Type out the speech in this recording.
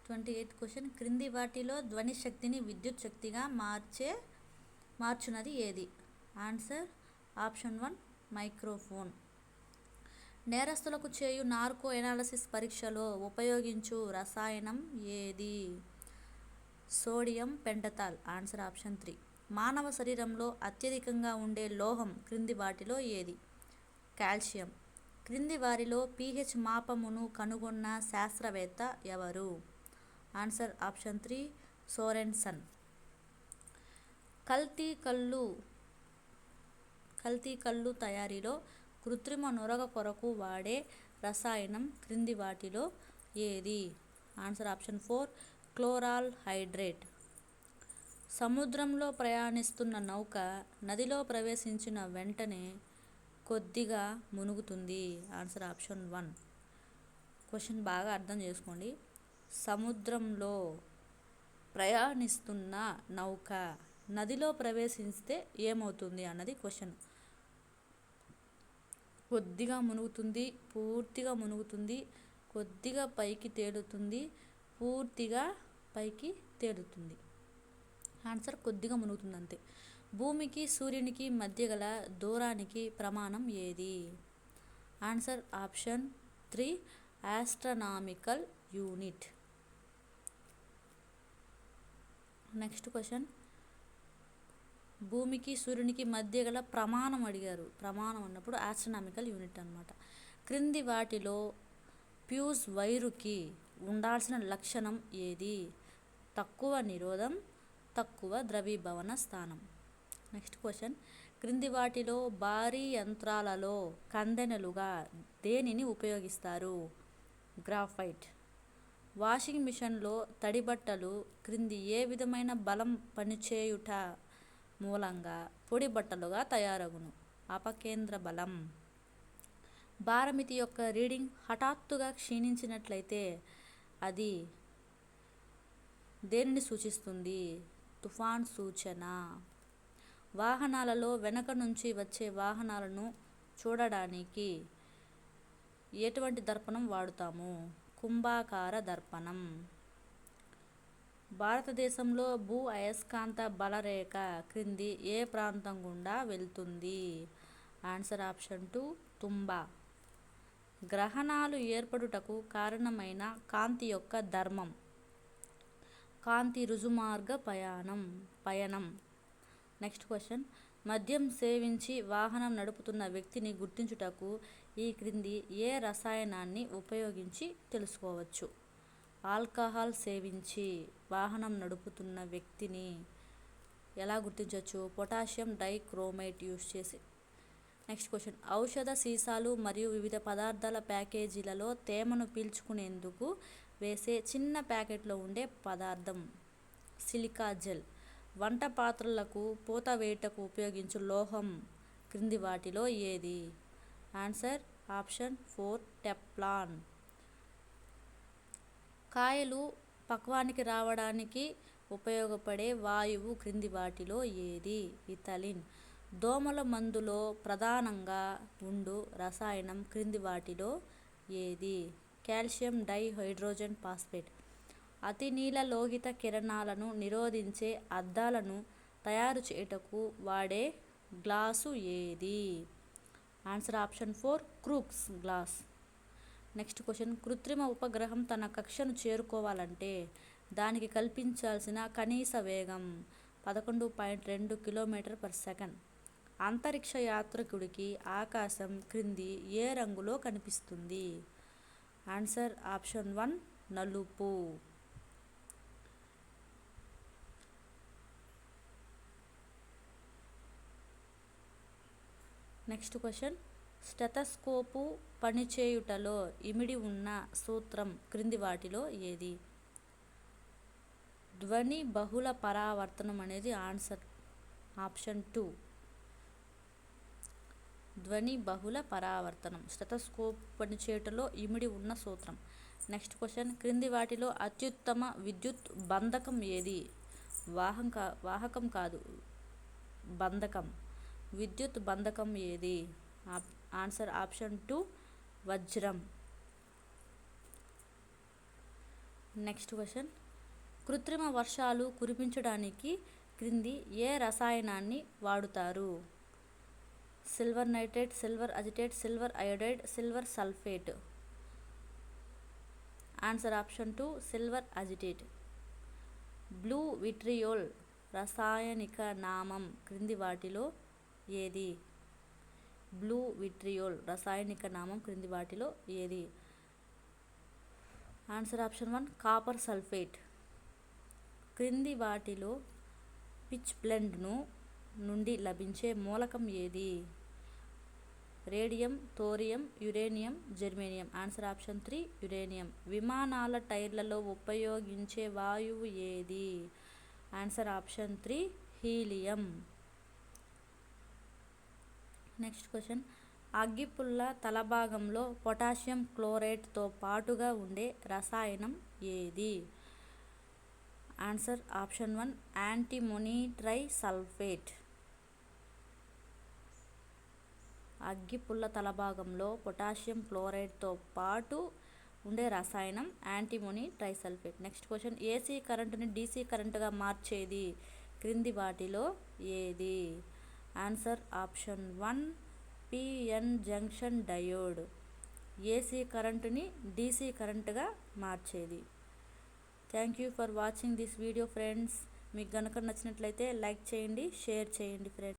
28th question, క్రింది వాటిలో ధ్వని శక్తిని విద్యుత్ శక్తిగా మార్చునది ఏది? Answer option 1 microphone. నేరస్తులకు చేయు నార్కో ఎనాలసిస్ పరీక్షలో ఉపయోగించు రసాయనం ఏది? Sodium pentothal. Answer option 3. మానవ శరీరంలో అత్యధికంగా ఉండే లోహం క్రింది వాటిలో ఏది? కాల్షియం. క్రింది వారిలో pH మాపమును కనుగొన్న శాస్త్రవేత్త ఎవరు? Answer option 3 Sorensen. కల్తీ కల్లు తయారీలో కృత్రిమ నురగ కొరకు వాడే రసాయనం క్రింది వాటిలో ఏది? Answer option 4 chloral hydrate. సముద్రంలో ప్రయాణిస్తున్న నౌక నదిలో ప్రవేశించిన వెంటనే కొద్దిగా మునుగుతుంది. Answer option 1. క్వశ్చన్ బాగా అర్థం చేసుకోండి. సముద్రంలో ప్రయాణిస్తున్న నౌక నదిలో ప్రవేశిస్తే ఏమవుతుంది అన్నది క్వశ్చన్. కొద్దిగా మునుగుతుంది, పూర్తిగా మునుగుతుంది, కొద్దిగా పైకి తేలుతుంది, పూర్తిగా పైకి తేలుతుంది. ఆన్సర్ కొద్దిగా మునుగుతుంది అంతే. భూమికి సూర్యునికి మధ్య గల దూరానికి ప్రమాణం ఏది? Answer option 3 astronomical unit. Next question, భూమికి సూర్యునికి మధ్య గల ప్రమాణం అడిగారు. ప్రమాణం అన్నప్పుడు ఆస్ట్రనామికల్ యూనిట్ అన్నమాట. క్రింది వాటిలో ఫ్యూజ్ వైరుకి ఉండాల్సిన లక్షణం ఏది? తక్కువ నిరోధం, తక్కువ ద్రవీభవన స్థానం. నెక్స్ట్ క్వశ్చన్, క్రింది వాటిలో భారీ యంత్రాలలో కందెనలుగా దేనిని ఉపయోగిస్తారు? గ్రాఫైట్. వాషింగ్ మిషన్లో తడి బట్టలు క్రింది ఏ విధమైన బలం పనిచేయుట మూలంగా పొడి బట్టలుగా తయారగును? అపకేంద్ర బలం. భారమితి యొక్క రీడింగ్ హఠాత్తుగా క్షీణించినట్లయితే అది దేనిని సూచిస్తుంది? తుఫాన్ సూచన. వాహనాలలో వెనక నుంచి వచ్చే వాహనాలను చూడడానికి ఎటువంటి దర్పణం వాడుతాము? కుంభాకార దర్పణం. భారతదేశంలో భూ అయస్కాంత బలరేఖ క్రింది ఏ ప్రాంతం గుండా వెళ్తుంది? ఆన్సర్ ఆప్షన్ 2 తుంబా. గ్రహణాలు ఏర్పడుటకు కారణమైన కాంతి యొక్క ధర్మం? కాంతి రుజుమార్గ పయనం. నెక్స్ట్ క్వశ్చన్, మద్యం సేవించి వాహనం నడుపుతున్న వ్యక్తిని గుర్తించుటకు ఈ క్రింది ఏ రసాయనాన్ని ఉపయోగించి తెలుసుకోవచ్చు? ఆల్కహాల్ సేవించి వాహనం నడుపుతున్న వ్యక్తిని ఎలా గుర్తించవచ్చు? పొటాషియం డైక్రోమేట్ యూస్ చేసి. నెక్స్ట్ క్వశ్చన్, ఔషధ సీసాలు మరియు వివిధ పదార్థాల ప్యాకేజీలలో తేమను పీల్చుకునేందుకు వేసే చిన్న ప్యాకెట్లో ఉండే పదార్థం? Silica gel. వంట పాత్రలకు పూత వేయుటకు ఉపయోగించు లోహం క్రింది వాటిలో ఏది? Answer option 4 Teflon. కాయలు పక్వానికి రావడానికి ఉపయోగపడే వాయువు క్రింది వాటిలో ఏది? ఇథలిన్. దోమల మందులో ప్రధానంగా ఉండు రసాయనం క్రింది వాటిలో ఏది? Calcium dihydrogen phosphate. అతి నీల లోహిత కిరణాలను నిరోధించే అద్దాలను తయారు చేయుటకు వాడే గ్లాసు ఏది? Answer option 4 Crookes glass. Next question, కృత్రిమ ఉపగ్రహం తన కక్షను చేరుకోవాలంటే దానికి కల్పించాల్సిన కనీస వేగం 11.2 km/s. అంతరిక్ష యాత్రికుడికి ఆకాశం క్రింది ఏ రంగులో కనిపిస్తుంది? ఆన్సర్ ఆప్షన్ 1 నలుపు. నెక్స్ట్ క్వశ్చన్, స్టెతస్కోపు పనిచేయుటలో ఇమిడి ఉన్న సూత్రం క్రింది వాటిలో ఏది? ధ్వని బహుళ పరావర్తనం అనేది ఆన్సర్ ఆప్షన్ 2 ధ్వని బహుళ పరావర్తనం స్టెతస్కోప్ పనిచేయుటలో ఇమిడి ఉన్న సూత్రం. నెక్స్ట్ క్వశ్చన్, క్రింది వాటిలో అత్యుత్తమ విద్యుత్ బంధకం ఏది? వాహకం కాదు, బంధకం. విద్యుత్ బంధకం ఏది? ఆన్సర్ ఆప్షన్ 2 వజ్రం. నెక్స్ట్ క్వశ్చన్, కృత్రిమ వర్షాలు కురిపించడానికి క్రింది ఏ రసాయనాన్ని వాడుతారు? Silver nitrate, silver agitate, silver iodide, silver sulphate. Answer option 2 silver agitate. Blue vitriol రసాయనిక నామం క్రింది వాటిలో ఏది? బ్లూ విట్రియోల్ రసాయనిక నామం క్రింది వాటిలో ఏది? Answer option 1 copper sulphate. క్రింది వాటిలో పిచ్ బ్లెండ్ నుండి లభించే మూలకం ఏది? Radium, thorium, uranium, germanium. Answer option 3 uranium. విమానాల టైర్లలో ఉపయోగించే వాయువు ఏది? Answer option 3 helium. Next question, అగ్గిపుల్ల తలభాగంలో పొటాషియం క్లోరైడ్తో పాటుగా ఉండే రసాయనం ఏది? Answer option 1 antimony trisulphate. అగ్గిపుల్ల తలభాగంలో పొటాషియం క్లోరైడ్తో పాటు ఉండే రసాయనం antimony trisulphate. Next question, AC కరెంటుని డీసీ కరెంటుగా మార్చేది క్రింది వాటిలో ఏది? Answer option 1 PN junction diode. AC కరెంటుని డీసీ కరెంటుగా మార్చేది. Thank you for watching this video friends. మీకు కనుక నచ్చినట్లయితే లైక్ చేయండి, షేర్ చేయండి ఫ్రెండ్స్.